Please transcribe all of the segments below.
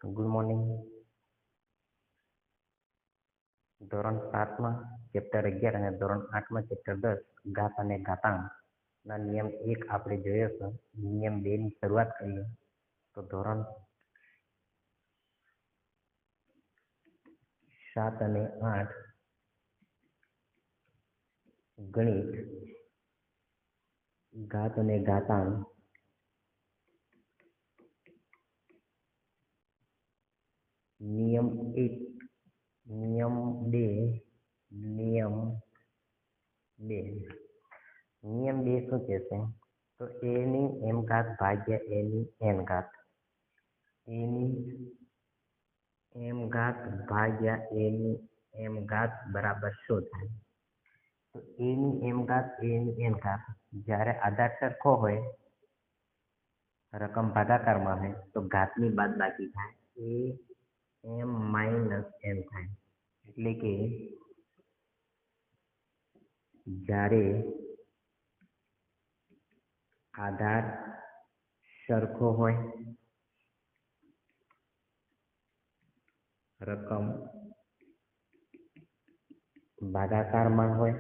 Good morning. ધોરણ 7માં chapter 11 અને ધોરણ 8માં ચેપ્ટર 10 ઘાત અને ઘાતાંકના નિયમ 1 આપણે જોયો છે. નિયમ 2 ની શરૂઆત કરીએ તો ધોરણ 7 અને 8 ગણિત ઘાત અને ઘાતાંક નિયમ 1 નિયમ 2 શું કહેશે? તો a ની m ઘાત ભાગ્યા a ની n ઘાત, a ની m ઘાત ભાગ્યા a ની m ઘાત બરાબર શું થાય? તો a ની m ઘાત a ની n ઘાત જ્યારે આધાર સરખો હોય, રકમ ભાગાકારમાં હોય તો ઘાતની બાદબાકી થાય, a m માઇનસ n થાય. એટલે કે જ્યારે આધાર સરખો હોય, રકમ ભાગાકારમાં હોય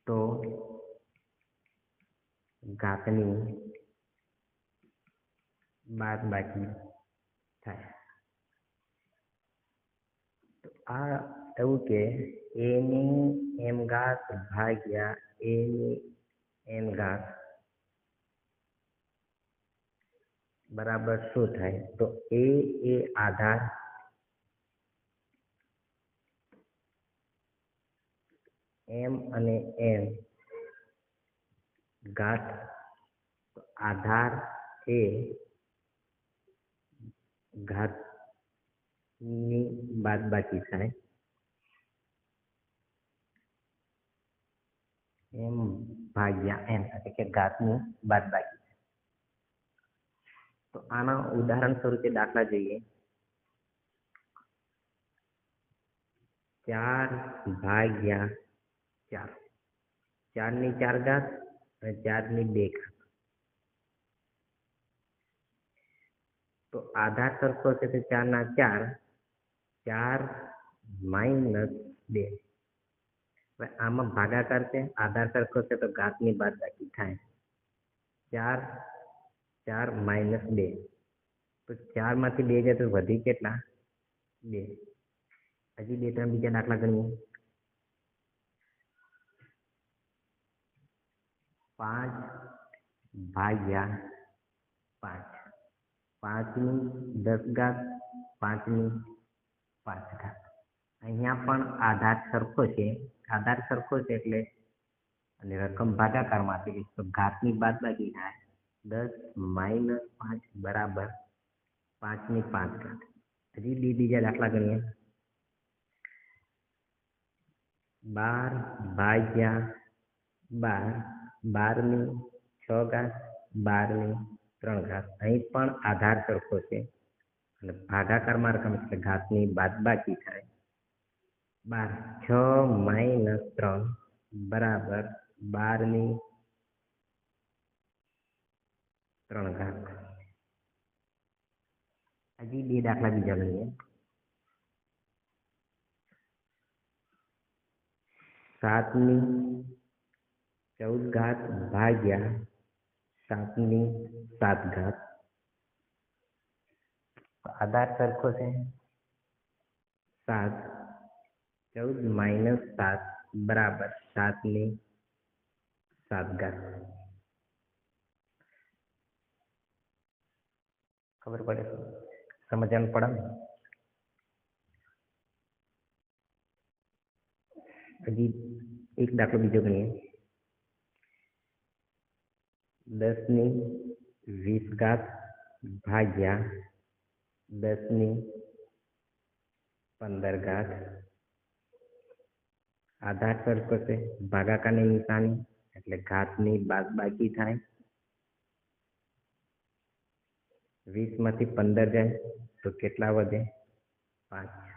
તો ઘાતની બાદબાકી થાય. તો આ એવું કે a ની m ઘાત ભાગ્યા a ની n ઘાત બરાબર શું થાય? તો a એ આધાર, m અને n ઘાત, આધાર એ ઘાતની બાદબાકી થાય, m ભાગ્યા n એટલે કે ઘાતની બાદબાકી. તો આના ઉદાહરણ સ્વરૂપે દાખલા જોઈએ. 4 ભાગ્યા 4, 4 ની 4 ઘાત અને 4 ની 2 ઘાત. તો આધાર સરખો છે તો 4 ના 4, 4 માઇનસ 2. હવે આમાં ભાગાકાર છે, આધાર સરખો છે તો ઘાતની બાદબાકી થાય, 4 માઇનસ 2. તો 4 માંથી 2 જાય તો વધી કેટલા? 2. હજી 2-3 બીજા દાખલા ગણીએ. 5 ભાગ્યા 5, 5 ની 10 ઘાત, 5 ની 5 ઘાત. અહીંયા પણ આધાર સરખો છે, એટલે અને રકમ ભાગાકારમાં આપેલી તો ઘાતની બાદબાકી થાય, 10 માઇનસ 5 બરાબર 5 ની 5 ઘાત. હજી બીજા દાખલા ગણીએ. 12 ભાગ્યા 12, 12 ની 6 ઘાત, 12 ની 3 ઘાત. અહીં પણ આધાર સરખો છે અને ભાગાકારમાં રકમ એટલે ઘાતની બાદબાકી થાય, 12, 6 માઇનસ 3 બરાબર 12 ની 3 ઘાત. હજી 2 દાખલા બીજા લઈએ. 7 ની 14 ઘાત ભાગ્યા 7 ની 7 ઘાત. આધાર સરખો છે, 7, 14 માઇનસ 7 બરાબર 7 ની 7 ઘાત. ખબર પડે? સમજવાનું પડે ને? હજી એક દાખલો બીજો ગણીએ. 10 ની 20 ઘાત ભાગ્યા 10 ની 15 ઘાત. આધાર સરખો છે, ભાગાકારની નિશાની એટલે ઘાતની બાદબાકી થાય, 20 માંથી 15 જાય તો કેટલા વધે? 5.